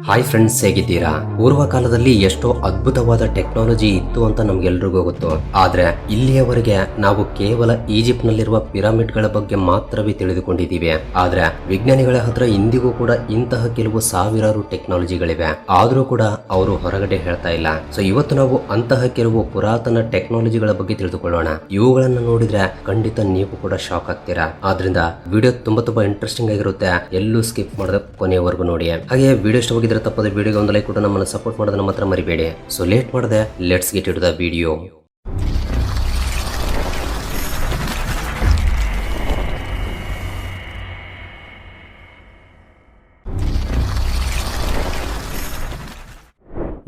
Hi friends, ಹೇಗಿದ್ದೀರಾ? ಪೂರ್ವ ಕಾಲದಲ್ಲಿ ಎಷ್ಟೋ ಅದ್ಭುತವಾದ ಟೆಕ್ನಾಲಜಿ ಇತ್ತು ಅಂತ ನಮ್ಗೆಲ್ರಿಗೂ ಗೊತ್ತು. ಆದ್ರೆ ಇಲ್ಲಿಯವರೆಗೆ ನಾವು ಕೇವಲ ಈಜಿಪ್ಟ್ ನಲ್ಲಿರುವ ಪಿರಮಿಡ್ ಗಳ ಬಗ್ಗೆ ಮಾತ್ರವೇ ತಿಳಿದುಕೊಂಡಿದ್ದೀವಿ. ಆದ್ರೆ ವಿಜ್ಞಾನಿಗಳ ಹತ್ರ ಇಂದಿಗೂ ಕೂಡ ಇಂತಹ ಕೆಲವು ಸಾವಿರಾರು ಟೆಕ್ನಾಲಜಿಗಳಿವೆ. ಆದ್ರೂ ಕೂಡ ಅವರು ಹೊರಗಡೆ ಹೇಳ್ತಾ ಇಲ್ಲ. ಸೊ ಇವತ್ತು ನಾವು ಅಂತಹ ಕೆಲವು ಪುರಾತನ ಟೆಕ್ನಾಲಜಿಗಳ ಬಗ್ಗೆ ತಿಳಿದುಕೊಳ್ಳೋಣ. ಇವುಗಳನ್ನ ನೋಡಿದ್ರೆ ಖಂಡಿತ ನೀವು ಕೂಡ ಶಾಕ್ ಆಗ್ತೀರಾ. ಆದ್ರಿಂದ ವಿಡಿಯೋ ತುಂಬಾ ಇಂಟ್ರೆಸ್ಟಿಂಗ್ ಆಗಿರುತ್ತೆ. ಎಲ್ಲೂ ಸ್ಕಿಪ್ ಮಾಡದ ಕೊನೆಯವರೆಗೂ ನೋಡಿ. ಹಾಗೆ ವಿಡಿಯೋ ಇಷ್ಟವಾಗಿದ್ರೆ ತಪ್ಪದೆ ವಿಡಿಯೋಗೆ ಒಂದು ಲೈಕ್ ಕೊಟ್ಟು ನಮ್ಮನ್ನು ಸಪೋರ್ಟ್ ಮಾಡೋದನ್ನ ಮಾತ್ರ ಮರಿಬೇಡಿ. ಸೊ ಲೇಟ್ ಮಾಡದೆ let's get it the video.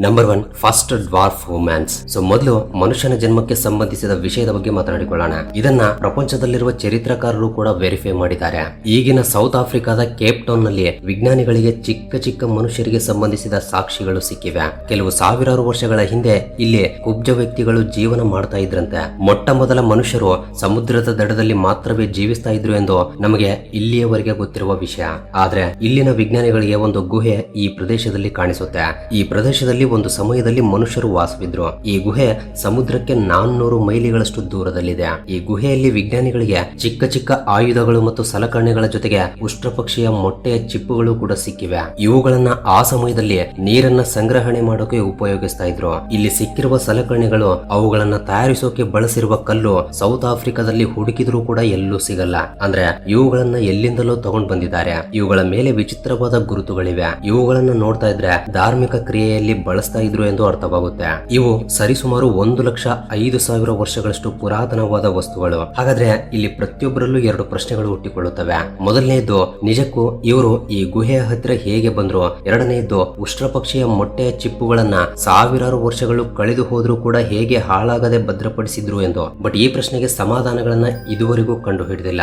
Number 1, first dwarf humans. So ಮೊದಲು ಮನುಷ್ಯನ ಜನ್ಮಕ್ಕೆ ಸಂಬಂಧಿಸಿದ ವಿಷಯದ ಬಗ್ಗೆ ಮಾತನಾಡಿಕೊಳ್ಳೋಣ. ಇದನ್ನ ಪ್ರಪಂಚದಲ್ಲಿರುವ ಚರಿತ್ರಕಾರರು ಕೂಡ ವೆರಿಫೈ ಮಾಡಿದ್ದಾರೆ. ಈಗಿನ ಸೌತ್ ಆಫ್ರಿಕಾದ ಕೇಪ್ ಟೌನ್ ನಲ್ಲಿ ವಿಜ್ಞಾನಿಗಳಿಗೆ ಚಿಕ್ಕ ಚಿಕ್ಕ ಮನುಷ್ಯರಿಗೆ ಸಂಬಂಧಿಸಿದ ಸಾಕ್ಷಿಗಳು ಸಿಕ್ಕಿವೆ. ಕೆಲವು ಸಾವಿರಾರು ವರ್ಷಗಳ ಹಿಂದೆ ಇಲ್ಲಿ ಕುಬ್ಜ ವ್ಯಕ್ತಿಗಳು ಜೀವನ ಮಾಡ್ತಾ ಇದ್ರಂತೆ. ಮೊಟ್ಟ ಮೊದಲ ಮನುಷ್ಯರು ಸಮುದ್ರದ ದಡದಲ್ಲಿ ಮಾತ್ರವೇ ಜೀವಿಸ್ತಾ ಇದ್ರು ಎಂದು ನಮಗೆ ಇಲ್ಲಿಯವರೆಗೆ ಗೊತ್ತಿರುವ ವಿಷಯ. ಆದ್ರೆ ಇಲ್ಲಿನ ವಿಜ್ಞಾನಿಗಳಿಗೆ ಒಂದು ಗುಹೆ ಈ ಪ್ರದೇಶದಲ್ಲಿ ಕಾಣಿಸುತ್ತೆ. ಈ ಪ್ರದೇಶದಲ್ಲಿ ಒಂದು ಸಮಯದಲ್ಲಿ ಮನುಷ್ಯರು ವಾಸವಿದ್ರು. ಈ ಗುಹೆ ಸಮುದ್ರಕ್ಕೆ 400 ಮೈಲಿಗಳಷ್ಟು ದೂರದಲ್ಲಿದೆ. ಈ ಗುಹೆಯಲ್ಲಿ ವಿಜ್ಞಾನಿಗಳಿಗೆ ಚಿಕ್ಕ ಚಿಕ್ಕ ಆಯುಧಗಳು ಮತ್ತು ಸಲಕರಣೆಗಳ ಜೊತೆಗೆ ಉಷ್ಟ್ರಪಕ್ಷಿಯ ಮೊಟ್ಟೆಯ ಚಿಪ್ಪುಗಳು ಕೂಡ ಸಿಕ್ಕಿವೆ. ಇವುಗಳನ್ನ ಆ ಸಮಯದಲ್ಲಿ ನೀರನ್ನ ಸಂಗ್ರಹಣೆ ಮಾಡೋಕೆ ಉಪಯೋಗಿಸ್ತಾ ಇದ್ರು. ಇಲ್ಲಿ ಸಿಕ್ಕಿರುವ ಸಲಕರಣೆಗಳು ಅವುಗಳನ್ನ ತಯಾರಿಸೋಕೆ ಬಳಸಿರುವ ಕಲ್ಲು ಸೌತ್ ಆಫ್ರಿಕಾದಲ್ಲಿ ಹುಡುಕಿದ್ರೂ ಕೂಡ ಎಲ್ಲೂ ಸಿಗಲ್ಲ. ಅಂದ್ರೆ ಇವುಗಳನ್ನ ಎಲ್ಲಿಂದಲೂ ತಗೊಂಡ್ ಬಂದಿದ್ದಾರೆ. ಇವುಗಳ ಮೇಲೆ ವಿಚಿತ್ರವಾದ ಗುರುತುಗಳಿವೆ. ಇವುಗಳನ್ನ ನೋಡ್ತಾ ಇದ್ರೆ ಧಾರ್ಮಿಕ ಕ್ರಿಯೆಯಲ್ಲಿ ಬಳಸ್ತಾ ಇದ್ರು ಎಂದು ಅರ್ಥವಾಗುತ್ತೆ. ಇವು ಸರಿಸುಮಾರು 1,05,000 ವರ್ಷಗಳಷ್ಟು ಪುರಾತನವಾದ ವಸ್ತುಗಳು. ಹಾಗಾದ್ರೆ ಇಲ್ಲಿ ಪ್ರತಿಯೊಬ್ಬರಲ್ಲೂ 2 ಪ್ರಶ್ನೆಗಳು ಹುಟ್ಟಿಕೊಳ್ಳುತ್ತವೆ. ಮೊದಲನೆಯದ್ದು, ನಿಜಕ್ಕೂ ಇವರು ಈ ಗುಹೆಯ ಹತ್ತಿರ ಹೇಗೆ ಬಂದ್ರು? ಎರಡನೆಯದ್ದು, ಉಷ್ಟ್ರಪಕ್ಷಿಯ ಮೊಟ್ಟೆಯ ಚಿಪ್ಪುಗಳನ್ನ ಸಾವಿರಾರು ವರ್ಷಗಳು ಕಳೆದು ಹೋದ್ರೂ ಕೂಡ ಹೇಗೆ ಹಾಳಾಗದೆ ಭದ್ರಪಡಿಸಿದ್ರು ಎಂದು. ಬಟ್ ಈ ಪ್ರಶ್ನೆಗೆ ಸಮಾಧಾನಗಳನ್ನ ಇದುವರೆಗೂ ಕಂಡು ಹಿಡಿದಿಲ್ಲ.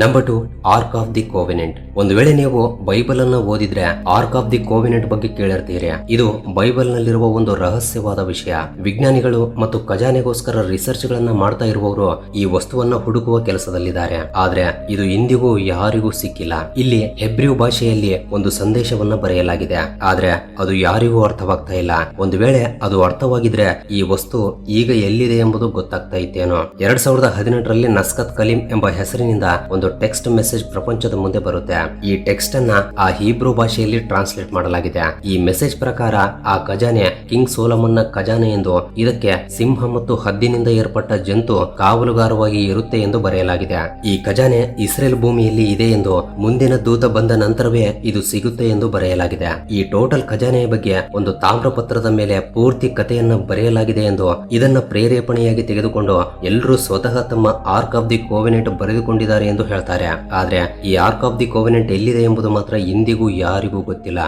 Number 2, ark of the covenant. ಒಂದು ವೇಳೆ ನೀವು ಬೈಬಲ್ ಅನ್ನ ಓದಿದ್ರೆ ಆರ್ಕ್ ಆಫ್ ದಿ ಕೋವೆನೆಂಟ್ ಬಗ್ಗೆ ಕೇಳಿರ್ತೀರಿ. ಇದು ಬೈಬಲ್ ನಲ್ಲಿರುವ ಒಂದು ರಹಸ್ಯವಾದ ವಿಷಯ. ವಿಜ್ಞಾನಿಗಳು ಮತ್ತು ಖಜಾನೆಗೋಸ್ಕರ ರಿಸರ್ಚ್ ಗಳನ್ನ ಮಾಡ್ತಾ ಇರುವವರು ಈ ವಸ್ತುವನ್ನ ಹುಡುಕುವ ಕೆಲಸದಲ್ಲಿದ್ದಾರೆ. ಆದ್ರೆ ಇದು ಇಂದಿಗೂ ಯಾರಿಗೂ ಸಿಕ್ಕಿಲ್ಲ. ಇಲ್ಲಿ ಹೆಬ್ರಿಯು ಭಾಷೆಯಲ್ಲಿ ಒಂದು ಸಂದೇಶವನ್ನ ಬರೆಯಲಾಗಿದೆ. ಆದ್ರೆ ಅದು ಯಾರಿಗೂ ಅರ್ಥವಾಗ್ತಾ ಇಲ್ಲ. ಒಂದು ವೇಳೆ ಅದು ಅರ್ಥವಾಗಿದ್ರೆ ಈ ವಸ್ತು ಈಗ ಎಲ್ಲಿದೆ ಎಂಬುದು ಗೊತ್ತಾಗ್ತಾ ಇತ್ತೇನೋ. 2018ರಲ್ಲಿ ನಸ್ಕತ್ ಕಲೀಂ ಎಂಬ ಹೆಸರಿನಿಂದ ಒಂದು ಟೆಕ್ಸ್ಟ್ ಮೆಸೇಜ್ ಪ್ರಪಂಚದ ಮುಂದೆ ಬರುತ್ತೆ. ಈ ಟೆಕ್ಸ್ಟ್ ಅನ್ನ ಆ ಹೀಬ್ರೂ ಭಾಷೆಯಲ್ಲಿ ಟ್ರಾನ್ಸ್ಲೇಟ್ ಮಾಡಲಾಗಿದೆ. ಈ ಮೆಸೇಜ್ ಪ್ರಕಾರ ಆ ಖಜಾನೆ ಕಿಂಗ್ ಸೋಲಮನ್ನ ಖಜಾನೆ ಎಂದು, ಇದಕ್ಕೆ ಸಿಂಹ ಮತ್ತು ಹದ್ದಿನಿಂದ ಏರ್ಪಟ್ಟ ಜಂತು ಕಾವಲುಗಾರವಾಗಿ ಇರುತ್ತೆ ಎಂದು ಬರೆಯಲಾಗಿದೆ. ಈ ಖಜಾನೆ ಇಸ್ರೇಲ್ ಭೂಮಿಯಲ್ಲಿ ಇದೆ ಎಂದು, ಮುಂದಿನ ದೂತ ಬಂದ ನಂತರವೇ ಇದು ಸಿಗುತ್ತೆ ಎಂದು ಬರೆಯಲಾಗಿದೆ. ಈ ಟೋಟಲ್ ಖಜಾನೆಯ ಬಗ್ಗೆ ಒಂದು ತಾಮ್ರಪತ್ರದ ಮೇಲೆ ಪೂರ್ತಿ ಕಥೆಯನ್ನ ಬರೆಯಲಾಗಿದೆ ಎಂದು, ಇದನ್ನ ಪ್ರೇರೇಪಣೆಯಾಗಿ ತೆಗೆದುಕೊಂಡು ಎಲ್ಲರೂ ಸ್ವತಃ ತಮ್ಮ ಆರ್ಕ್ ಆಫ್ ದಿ ಕೋವೆನೆಂಟ್ ಬರೆದುಕೊಂಡಿದ್ದಾರೆ ಎಂದು ಹೇಳ್ತಾರೆ. ಆದ್ರೆ ಈ ಆರ್ಕ್ ಆಫ್ ದಿ ಕೋವೆನೆಂಟ್ ಎಲ್ಲಿದೆ ಎಂಬುದು ಮಾತ್ರ ಇಂದಿಗೂ ಯಾರಿಗೂ ಗೊತ್ತಿಲ್ಲ.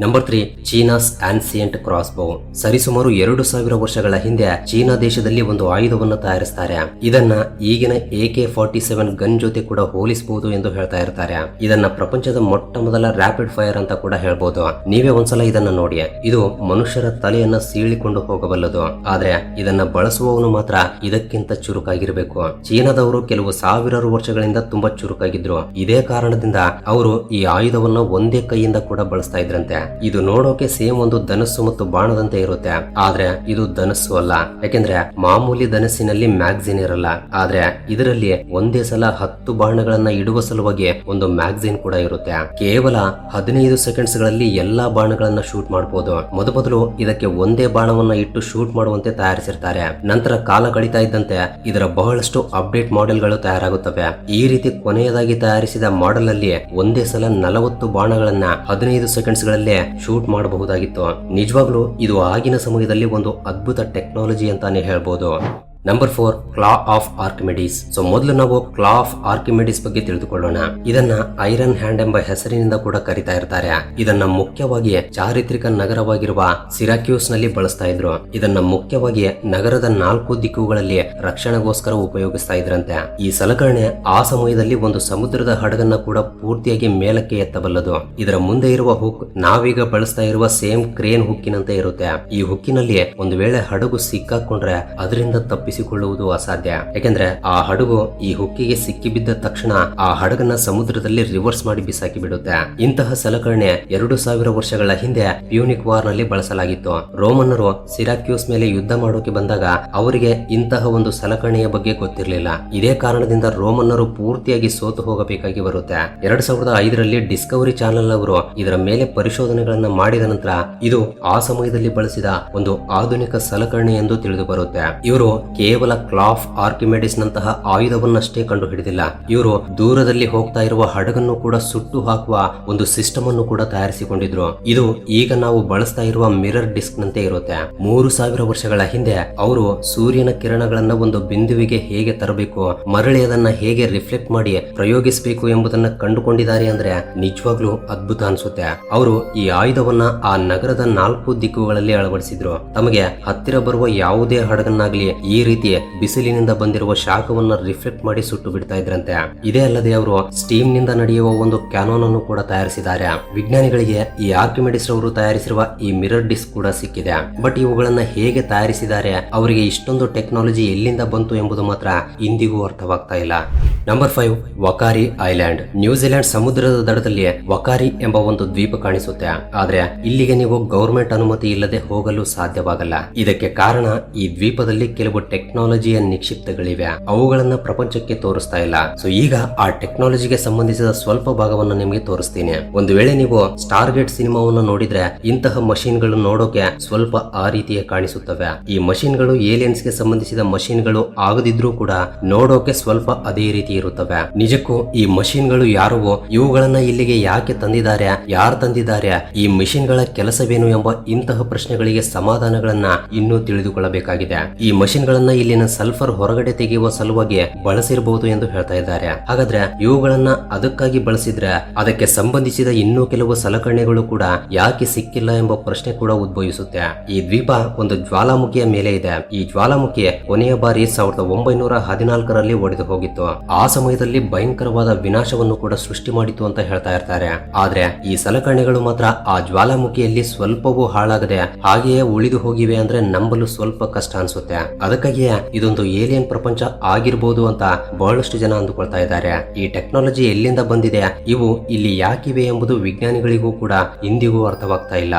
Number 3, China's ancient crossbow. ಸರಿಸುಮಾರು 2,000 ವರ್ಷಗಳ ಹಿಂದೆ ಚೀನಾ ದೇಶದಲ್ಲಿ ಒಂದು ಆಯುಧವನ್ನು ತಯಾರಿಸ್ತಾರೆ. ಇದನ್ನ ಈಗಿನ AK-47 ಗನ್ ಜೊತೆ ಕೂಡ ಹೋಲಿಸಬಹುದು ಎಂದು ಹೇಳ್ತಾ ಇರ್ತಾರೆ. ಇದನ್ನ ಪ್ರಪಂಚದ ಮೊಟ್ಟ ಮೊದಲ ರ್ಯಾಪಿಡ್ ಫೈರ್ ಅಂತ ಕೂಡ ಹೇಳ್ಬೋದು. ನೀವೇ ಒಂದ್ಸಲ ಇದನ್ನ ನೋಡಿ. ಇದು ಮನುಷ್ಯರ ತಲೆಯನ್ನ ಸೀಳಿಕೊಂಡು ಹೋಗಬಲ್ಲದು. ಆದ್ರೆ ಇದನ್ನ ಬಳಸುವವನು ಮಾತ್ರ ಇದಕ್ಕಿಂತ ಚುರುಕಾಗಿರ್ಬೇಕು. ಚೀನಾದವರು ಕೆಲವು ಸಾವಿರಾರು ವರ್ಷಗಳಿಂದ ತುಂಬಾ ಚುರುಕಾಗಿದ್ರು. ಇದೇ ಕಾರಣದಿಂದ ಅವರು ಈ ಆಯುಧವನ್ನ ಒಂದೇ ಕೈಯಿಂದ ಕೂಡ ಬಳಸ್ತಾ ಇದ್ರಂತೆ. ಇದು ನೋಡೋಕೆ ಸೇಮ್ ಒಂದು ಧನಸ್ಸು ಮತ್ತು ಬಾಣದಂತೆ ಇರುತ್ತೆ. ಆದ್ರೆ ಇದು ಧನಸ್ಸು ಅಲ್ಲ. ಯಾಕೆಂದ್ರೆ ಮಾಮೂಲಿ ಧನಸ್ಸಿನಲ್ಲಿ ಮ್ಯಾಗ್ಝಿನ್ ಇರಲ್ಲ. ಆದ್ರೆ ಇದರಲ್ಲಿ ಒಂದೇ ಸಲ 10 ಬಾಣಗಳನ್ನ ಇಡುವ ಸಲುವಾಗಿ ಒಂದು ಮ್ಯಾಗ್ಝಿನ್ ಕೂಡ ಇರುತ್ತೆ. ಕೇವಲ 15 ಸೆಕೆಂಡ್ಸ್ ಗಳಲ್ಲಿ ಎಲ್ಲಾ ಬಾಣಗಳನ್ನ ಶೂಟ್ ಮಾಡಬಹುದು. ಮೊದಲು ಇದಕ್ಕೆ ಒಂದೇ ಬಾಣವನ್ನ ಇಟ್ಟು ಶೂಟ್ ಮಾಡುವಂತೆ ತಯಾರಿಸಿರ್ತಾರೆ. ನಂತರ ಕಾಲ ಕಳೀತಾ ಇದ್ದಂತೆ ಇದರ ಬಹಳಷ್ಟು ಅಪ್ಡೇಟ್ ಮಾಡೆಲ್ಗಳು ತಯಾರಾಗುತ್ತವೆ. ಈ ರೀತಿ ಕೊನೆಯದಾಗಿ ತಯಾರಿಸಿದ ಮಾಡೆಲ್ ಅಲ್ಲಿ ಒಂದೇ ಸಲ 40 ಬಾಣಗಳನ್ನ 15 ಸೆಕೆಂಡ್ಸ್ ಗಳಲ್ಲೇ ಶೂಟ್ ಮಾಡಬಹುದಾಗಿತ್ತು. ನಿಜವಾಗ್ಲೂ ಇದು ಆಗಿನ ಸಮಯದಲ್ಲಿ ಒಂದು ಅದ್ಭುತ ಟೆಕ್ನಾಲಜಿ ಅಂತಾನೆ ಹೇಳ್ಬೋದು. Number 4, claw of Archimedes. So ಮೊದಲು ನಾವು ಕ್ಲಾ ಆಫ್ ಆರ್ಕಿಮಿಡೀಸ್ ಬಗ್ಗೆ ತಿಳಿದುಕೊಳ್ಳೋಣ. ಇದನ್ನ ಐರನ್ ಹ್ಯಾಂಡ್ ಎಂಬ ಹೆಸರಿನಿಂದ ಕೂಡ ಕರೀತಾ ಇರ್ತಾರೆ. ಇದನ್ನ ಮುಖ್ಯವಾಗಿ ಚಾರಿತ್ರಿಕ ನಗರವಾಗಿರುವ ಸಿರಾಕ್ಯೂಸ್ ನಲ್ಲಿ ಬಳಸ್ತಾ ಇದ್ರು. ಇದನ್ನ ಮುಖ್ಯವಾಗಿ ನಗರದ 4 ದಿಕ್ಕುಗಳಲ್ಲಿ ರಕ್ಷಣೆಗೋಸ್ಕರ ಉಪಯೋಗಿಸ್ತಾ ಇದ್ರಂತೆ. ಈ ಸಲಕರಣೆ ಆ ಸಮಯದಲ್ಲಿ ಒಂದು ಸಮುದ್ರದ ಹಡಗನ್ನ ಕೂಡ ಪೂರ್ತಿಯಾಗಿ ಮೇಲಕ್ಕೆ ಎತ್ತಬಲ್ಲದು. ಇದರ ಮುಂದೆ ಇರುವ ಹುಕ್ ನಾವೀಗ ಬಳಸ್ತಾ ಇರುವ ಸೇಮ್ ಕ್ರೇನ್ ಹುಕ್ಕಿನಂತೆ ಇರುತ್ತೆ. ಈ ಹುಕ್ಕಿನಲ್ಲಿ ಒಂದು ವೇಳೆ ಹಡಗು ಸಿಕ್ಕಾಕೊಂಡ್ರೆ ಅದರಿಂದ ತಪ್ಪಿ ತಪ್ಪಿಸಿಕೊಳ್ಳುವುದು ಅಸಾಧ್ಯ. ಯಾಕೆಂದ್ರೆ ಆ ಹಡಗು ಈ ಹುಕ್ಕಿಗೆ ಸಿಕ್ಕಿಬಿದ್ದ ತಕ್ಷಣ ಆ ಹಡಗನ್ನ ಸಮುದ್ರದಲ್ಲಿ ರಿವರ್ಸ್ ಮಾಡಿ ಬಿಸಾಕಿ ಬಿಡುತ್ತೆ. ಇಂತಹ ಸಲಕರಣೆ 2000 ವರ್ಷಗಳ ಹಿಂದೆ ಪ್ಯೂನಿಕ್ ವಾರ್ ನಲ್ಲಿ ಬಳಸಲಾಗಿತ್ತು. ರೋಮನ್ನರು ಸಿರಾಕ್ಯೂಸ್ ಮೇಲೆ ಯುದ್ಧ ಮಾಡೋಕೆ ಬಂದಾಗ ಅವರಿಗೆ ಇಂತಹ ಒಂದು ಸಲಕರಣೆಯ ಬಗ್ಗೆ ಗೊತ್ತಿರಲಿಲ್ಲ. ಇದೇ ಕಾರಣದಿಂದ ರೋಮನ್ನರು ಪೂರ್ತಿಯಾಗಿ ಸೋತು ಹೋಗಬೇಕಾಗಿ ಬರುತ್ತೆ. 2005ರಲ್ಲಿ ಡಿಸ್ಕವರಿ ಚಾನೆಲ್ ಅವರು ಇದರ ಮೇಲೆ ಪರಿಶೋಧನೆಗಳನ್ನ ಮಾಡಿದ ನಂತರ ಇದು ಆ ಸಮಯದಲ್ಲಿ ಬಳಸಿದ ಒಂದು ಆಧುನಿಕ ಸಲಕರಣೆ ಎಂದು ತಿಳಿದು ಬರುತ್ತೆ. ಇವರು ಕೇವಲ ಕ್ಲಾಫ್ ಆರ್ಕಿಮೆಡಿಸ್ ನಂತಹ ಆಯುಧವನ್ನಷ್ಟೇ ಕಂಡು ಹಿಡಿದಿಲ್ಲ. ಇವರು ದೂರದಲ್ಲಿ ಹೋಗ್ತಾ ಇರುವ ಹಡಗನ್ನು ಕೂಡ ಸುಟ್ಟು ಹಾಕುವ ಒಂದು ಸಿಸ್ಟಮ್ ಅನ್ನು ಕೂಡ ತಯಾರಿಸಿಕೊಂಡಿದ್ರು. ಇದು ಈಗ ನಾವು ಬಳಸ್ತಾ ಇರುವ ಮಿರರ್ ಡಿಸ್ಕ್ ನಂತೆ ಇರುತ್ತೆ. 3000 ವರ್ಷಗಳ ಹಿಂದೆ ಅವರು ಸೂರ್ಯನ ಕಿರಣಗಳನ್ನ ಒಂದು ಬಿಂದುವಿಗೆ ಹೇಗೆ ತರಬೇಕು, ಮರಳಿ ಅದನ್ನ ಹೇಗೆ ರಿಫ್ಲೆಕ್ಟ್ ಮಾಡಿ ಪ್ರಯೋಗಿಸಬೇಕು ಎಂಬುದನ್ನ ಕಂಡುಕೊಂಡಿದ್ದಾರೆ ಅಂದ್ರೆ ನಿಜವಾಗ್ಲೂ ಅದ್ಭುತ ಅನ್ಸುತ್ತೆ. ಅವರು ಈ ಆಯುಧವನ್ನ ಆ ನಗರದ 4 ದಿಕ್ಕುಗಳಲ್ಲಿ ಅಳವಡಿಸಿದ್ರು. ತಮಗೆ ಹತ್ತಿರ ಬರುವ ಯಾವುದೇ ಹಡಗನ್ನಾಗ್ಲಿ ಈ ರೀತಿ ಬಿಸಿಲಿನಿಂದ ಬಂದಿರುವ ಶಾಖವನ್ನ ರಿಫ್ಲೆಕ್ಟ್ ಮಾಡಿ ಸುಟ್ಟು ಬಿಡ್ತಾ ಇದ್ರಂತೆ. ಇದೇ ಅಲ್ಲದೆ ಅವರು ಸ್ಟೀಮ್ ನಿಂದ ನಡೆಯುವ ಒಂದು ಕ್ಯಾನೋನ್ ಅನ್ನು ಕೂಡ ತಯಾರಿಸಿದ್ದಾರೆ. ವಿಜ್ಞಾನಿಗಳಿಗೆ ಈ ಆರ್ಕಿಮೆಡಿಸ್ ಅವರು ತಯಾರಿಸಿರುವ ಈ ಮಿರರ್ ಡಿಸ್ಕ್ ಕೂಡ ಸಿಕ್ಕಿದೆ. ಬಟ್ ಇವುಗಳನ್ನ ಹೇಗೆ ತಯಾರಿಸಿದ್ದಾರೆ, ಅವರಿಗೆ ಇಷ್ಟೊಂದು ಟೆಕ್ನಾಲಜಿ ಎಲ್ಲಿಂದ ಬಂತು ಎಂಬುದು ಮಾತ್ರ ಇಂದಿಗೂ ಅರ್ಥವಾಗ್ತಾ ಇಲ್ಲ. Number 5, ವಕಾರಿ island. ನ್ಯೂಜಿಲೆಂಡ್ ಸಮುದ್ರದ ದಡದಲ್ಲಿ ವಕಾರಿ ಎಂಬ ಒಂದು ದ್ವೀಪ ಕಾಣಿಸುತ್ತೆ. ಆದ್ರೆ ಇಲ್ಲಿಗೆ ನೀವು ಗವರ್ಮೆಂಟ್ ಅನುಮತಿ ಇಲ್ಲದೆ ಹೋಗಲು ಸಾಧ್ಯವಾಗಲ್ಲ. ಇದಕ್ಕೆ ಕಾರಣ ಈ ದ್ವೀಪದಲ್ಲಿ ಕೆಲವು ಟೆಕ್ನಾಲಜಿಯ ನಿಕ್ಷಿಪ್ತಗಳಿವೆ. ಅವುಗಳನ್ನ ಪ್ರಪಂಚಕ್ಕೆ ತೋರಿಸ್ತಾ ಇಲ್ಲ. ಸೊ ಈಗ ಆ ಟೆಕ್ನಾಲಜಿಗೆ ಸಂಬಂಧಿಸಿದ ಸ್ವಲ್ಪ ಭಾಗವನ್ನು ನಿಮಗೆ ತೋರಿಸ್ತೀನಿ. ಒಂದು ವೇಳೆ ನೀವು ಸ್ಟಾರ್ ಗೇಟ್ ಸಿನಿಮಾವನ್ನು ನೋಡಿದ್ರೆ ಇಂತಹ ಮಷೀನ್ ಗಳು ನೋಡೋಕೆ ಸ್ವಲ್ಪ ಆ ರೀತಿಯ ಕಾಣಿಸುತ್ತವೆ. ಈ ಮಷೀನ್ ಗಳು ಏಲಿಯನ್ಸ್ ಗೆ ಸಂಬಂಧಿಸಿದ ಮಷೀನ್ ಗಳು ಆಗದಿದ್ರೂ ಕೂಡ ನೋಡೋಕೆ ಸ್ವಲ್ಪ ಅದೇ ರೀತಿ ಇರುತ್ತವೆ. ನಿಜಕ್ಕೂ ಈ ಮಷೀನ್ ಗಳು ಯಾರವೋ, ಇವುಗಳನ್ನ ಇಲ್ಲಿಗೆ ಯಾಕೆ ತಂದಿದ್ದಾರೆ, ಯಾರು ತಂದಿದ್ದಾರೆ, ಈ ಮಿಷಿನ್ ಗಳ ಕೆಲಸವೇನು ಎಂಬ ಇಂತಹ ಪ್ರಶ್ನೆಗಳಿಗೆ ಸಮಾಧಾನಗಳನ್ನ ಇನ್ನೂ ತಿಳಿದುಕೊಳ್ಳಬೇಕಾಗಿದೆ. ಈ ಮಷೀನ್ ಗಳನ್ನ ಇಲ್ಲಿನ ಸಲ್ಫರ್ ಹೊರಗಡೆ ತೆಗೆಯುವ ಸಲುವಾಗಿ ಬಳಸಿರಬಹುದು ಎಂದು ಹೇಳ್ತಾ ಇದ್ದಾರೆ. ಹಾಗಾದ್ರೆ ಇವುಗಳನ್ನ ಅದಕ್ಕಾಗಿ ಬಳಸಿದ್ರೆ ಅದಕ್ಕೆ ಸಂಬಂಧಿಸಿದ ಇನ್ನೂ ಕೆಲವು ಸಲಕರಣೆಗಳು ಕೂಡ ಯಾಕೆ ಸಿಕ್ಕಿಲ್ಲ ಎಂಬ ಪ್ರಶ್ನೆ ಕೂಡ ಉದ್ಭವಿಸುತ್ತೆ. ಈ ದ್ವೀಪ ಒಂದು ಜ್ವಾಲಾಮುಖಿಯ ಮೇಲೆ ಇದೆ. ಈ ಜ್ವಾಲಾಮುಖಿ ಕೊನೆಯ ಬಾರಿ 1914ರಲ್ಲಿ ಒಡೆದು ಹೋಗಿತ್ತು. ಆ ಸಮಯದಲ್ಲಿ ಭಯಂಕರವಾದ ವಿನಾಶವನ್ನು ಕೂಡ ಸೃಷ್ಟಿ ಮಾಡಿತು ಅಂತ ಹೇಳ್ತಾ ಇರ್ತಾರೆ. ಆದ್ರೆ ಈ ಸಲಕರಣೆಗಳು ಮಾತ್ರ ಆ ಜ್ವಾಲಾಮುಖಿಯಲ್ಲಿ ಸ್ವಲ್ಪವೂ ಹಾಳಾಗದೆ ಹಾಗೆಯೇ ಉಳಿದು ಹೋಗಿವೆ ಅಂದ್ರೆ ನಂಬಲು ಸ್ವಲ್ಪ ಕಷ್ಟ ಅನ್ಸುತ್ತೆ. ಅದಕ್ಕಾಗಿಯೇ ಇದೊಂದು ಏಲಿಯನ್ ಪ್ರಪಂಚ ಆಗಿರ್ಬೋದು ಅಂತ ಬಹಳಷ್ಟು ಜನ ಅಂದುಕೊಳ್ತಾ ಇದ್ದಾರೆ. ಈ ಟೆಕ್ನಾಲಜಿ ಎಲ್ಲಿಂದ ಬಂದಿದೆ, ಇವು ಇಲ್ಲಿ ಯಾಕಿವೆ ಎಂಬುದು ವಿಜ್ಞಾನಿಗಳಿಗೂ ಕೂಡ ಇಂದಿಗೂ ಅರ್ಥವಾಗ್ತಾ ಇಲ್ಲ.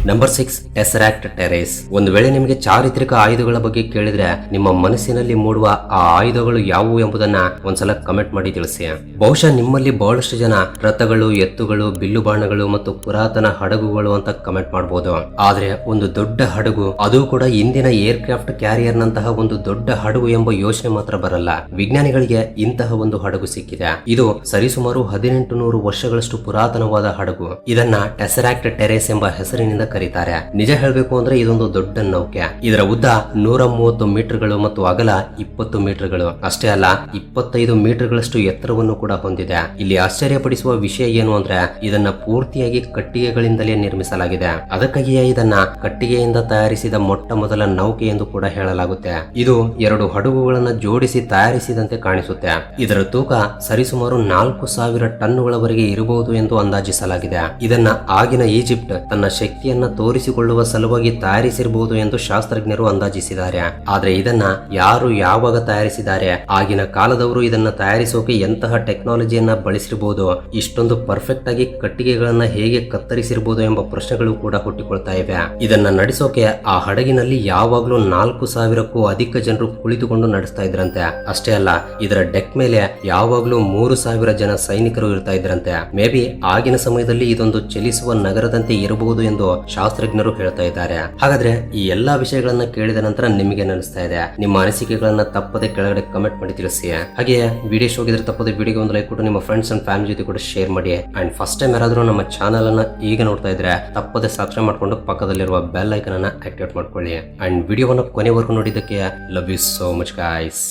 Number 6, tesseract terrace. ಒಂದು ವೇಳೆ ನಿಮಗೆ ಚಾರಿತ್ರಿಕ ಆಯುಧಗಳ ಬಗ್ಗೆ ಕೇಳಿದ್ರೆ ನಿಮ್ಮ ಮನಸ್ಸಿನಲ್ಲಿ ಮೂಡುವ ಆ ಆಯುಧಗಳು ಯಾವುವು ಎಂಬುದನ್ನ ಒಂದ್ಸಲ ಕಮೆಂಟ್ ಮಾಡಿ ತಿಳಿಸಿ. ಬಹುಶಃ ನಿಮ್ಮಲ್ಲಿ ಬಹಳಷ್ಟು ಜನ ರಥಗಳು, ಎತ್ತುಗಳು, ಬಿಲ್ಲು ಬಾಣಗಳು ಮತ್ತು ಪುರಾತನ ಹಡಗುಗಳು ಅಂತ ಕಮೆಂಟ್ ಮಾಡಬಹುದು. ಆದ್ರೆ ಒಂದು ದೊಡ್ಡ ಹಡಗು, ಅದು ಕೂಡ ಇಂದಿನ ಏರ್ ಕ್ರಾಫ್ಟ್ ಕ್ಯಾರಿಯರ್ ನಂತಹ ಒಂದು ದೊಡ್ಡ ಹಡಗು ಎಂಬ ಯೋಚನೆ ಮಾತ್ರ ಬರಲ್ಲ. ವಿಜ್ಞಾನಿಗಳಿಗೆ ಇಂತಹ ಒಂದು ಹಡಗು ಸಿಕ್ಕಿದೆ. ಇದು ಸರಿಸುಮಾರು 1800 ವರ್ಷಗಳಷ್ಟು ಪುರಾತನವಾದ ಹಡಗು. ಇದನ್ನ ಟೆಸರಾಕ್ಟ್ ಟೆರೇಸ್ ಎಂಬ ಹೆಸರಿನಿಂದ ಕರೀತಾರೆ. ನಿಜ ಹೇಳಬೇಕು ಅಂದ್ರೆ ಇದೊಂದು ದೊಡ್ಡ ನೌಕೆ. ಇದರ ಉದ್ದ 130 ಮೀಟರ್ಗಳು ಮತ್ತು ಅಗಲ 20 ಮೀಟರ್ಗಳು. ಅಷ್ಟೇ ಅಲ್ಲ, 25 ಮೀಟರ್ಗಳಷ್ಟು ಎತ್ತರವನ್ನು ಕೂಡ ಹೊಂದಿದೆ. ಇಲ್ಲಿ ಆಶ್ಚರ್ಯಪಡಿಸುವ ವಿಷಯ ಏನು ಅಂದ್ರೆ ಇದನ್ನ ಪೂರ್ತಿಯಾಗಿ ಕಟ್ಟಿಗೆಗಳಿಂದಲೇ ನಿರ್ಮಿಸಲಾಗಿದೆ. ಅದಕ್ಕಾಗಿಯೇ ಇದನ್ನ ಕಟ್ಟಿಗೆಯಿಂದ ತಯಾರಿಸಿದ ಮೊಟ್ಟ ಮೊದಲ ನೌಕೆ ಎಂದು ಕೂಡ ಹೇಳಲಾಗುತ್ತೆ. ಇದು 2 ಹಡಗುಗಳನ್ನ ಜೋಡಿಸಿ ತಯಾರಿಸಿದಂತೆ ಕಾಣಿಸುತ್ತೆ. ಇದರ ತೂಕ ಸರಿಸುಮಾರು 4000 ಟನ್ನುಗಳವರೆಗೆ ಇರಬಹುದು ಎಂದು ಅಂದಾಜಿಸಲಾಗಿದೆ. ಇದನ್ನ ಆಗಿನ ಈಜಿಪ್ಟ್ ತನ್ನ ಶಕ್ತಿಯನ್ನ ತೋರಿಸಿಕೊಳ್ಳುವ ಸಲುವಾಗಿ ತಯಾರಿಸಿರಬಹುದು ಎಂದು ಶಾಸ್ತ್ರಜ್ಞರು ಅಂದಾಜಿಸಿದ್ದಾರೆ. ಆದ್ರೆ ಇದನ್ನ ಯಾರು ಯಾವಾಗ ತಯಾರಿಸಿದ್ದಾರೆ, ಆಗಿನ ಕಾಲದವರು ಇದನ್ನ ತಯಾರಿಸೋಕೆ ಎಂತಹ ಟೆಕ್ನಾಲಜಿಯನ್ನ ಬಳಸಿರಬಹುದು, ಇಷ್ಟೊಂದು ಪರ್ಫೆಕ್ಟ್ ಆಗಿ ಕಟ್ಟಿಗೆಗಳನ್ನ ಹೇಗೆ ಕತ್ತರಿಸಿರಬಹುದು ಎಂಬ ಪ್ರಶ್ನೆಗಳು ಕೂಡ ಹುಟ್ಟಿಕೊಳ್ತಾ ಇವೆ. ಇದನ್ನ ನಡೆಸೋಕೆ ಆ ಹಡಗಿನಲ್ಲಿ ಯಾವಾಗ್ಲೂ 4000ಕ್ಕೂ ಅಧಿಕ ಜನರು ಕುಳಿತುಕೊಂಡು ನಡೆಸ್ತಾ ಇದ್ರಂತೆ. ಅಷ್ಟೇ ಅಲ್ಲ, ಇದರ ಡೆಕ್ ಮೇಲೆ ಯಾವಾಗ್ಲೂ 3000 ಜನ ಸೈನಿಕರು ಇರ್ತಾ ಇದ್ರಂತೆ. ಮೇ ಬಿ ಆಗಿನ ಸಮಯದಲ್ಲಿ ಇದೊಂದು ಚಲಿಸುವ ನಗರದಂತೆ ಇರಬಹುದು ಎಂದು ಶಾಸ್ತ್ರಜ್ಞರು ಹೇಳ್ತಾ ಇದ್ದಾರೆ. ಹಾಗಾದ್ರೆ ಈ ಎಲ್ಲಾ ವಿಷಯಗಳನ್ನ ಕೇಳಿದ ನಂತರ ನಿಮಗೆ ಅನಿಸ್ತಾ ಇದೆ? ನಿಮ್ಮ ಅನಿಸಿಕೆಗಳನ್ನ ತಪ್ಪದೆ ಕೆಳಗಡೆ ಕಮೆಂಟ್ ಮಾಡಿ ತಿಳಿಸಿ. ಹಾಗೆ ವಿಡಿಯೋ ಇಷ್ಟ ಆಗಿದ್ರೆ ತಪ್ಪದೆ ವಿಡಿಯೋಗೆ ಒಂದು ಲೈಕ್ ಕೊಟ್ಟು ನಿಮ್ಮ ಫ್ರೆಂಡ್ಸ್ ಅಂಡ್ ಫ್ಯಾಮಿಲಿ ಜೊತೆ ಕೂಡ ಶೇರ್ ಮಾಡಿ. ಅಂಡ್ ಫಸ್ಟ್ ಟೈಮ್ ಯಾರಾದ್ರೂ ನಮ್ಮ ಚಾನಲ್ ಅನ್ನ ಈಗ ನೋಡ್ತಾ ಇದ್ರೆ ತಪ್ಪದೆ ಸಬ್ಸ್ಕ್ರೈಬ್ ಮಾಡ್ಕೊಂಡು ಪಕ್ಕದಲ್ಲಿರುವ ಬೆಲ್ ಐಕನ್ ಅನ್ನ ಆಕ್ಟಿವೇಟ್ ಮಾಡ್ಕೊಳ್ಳಿ. ಅಂಡ್ ವಿಡಿಯೋವನ್ನ ಕೊನೆವರೆಗೂ ನೋಡಿದ್ದಕ್ಕೆ love you so much guys.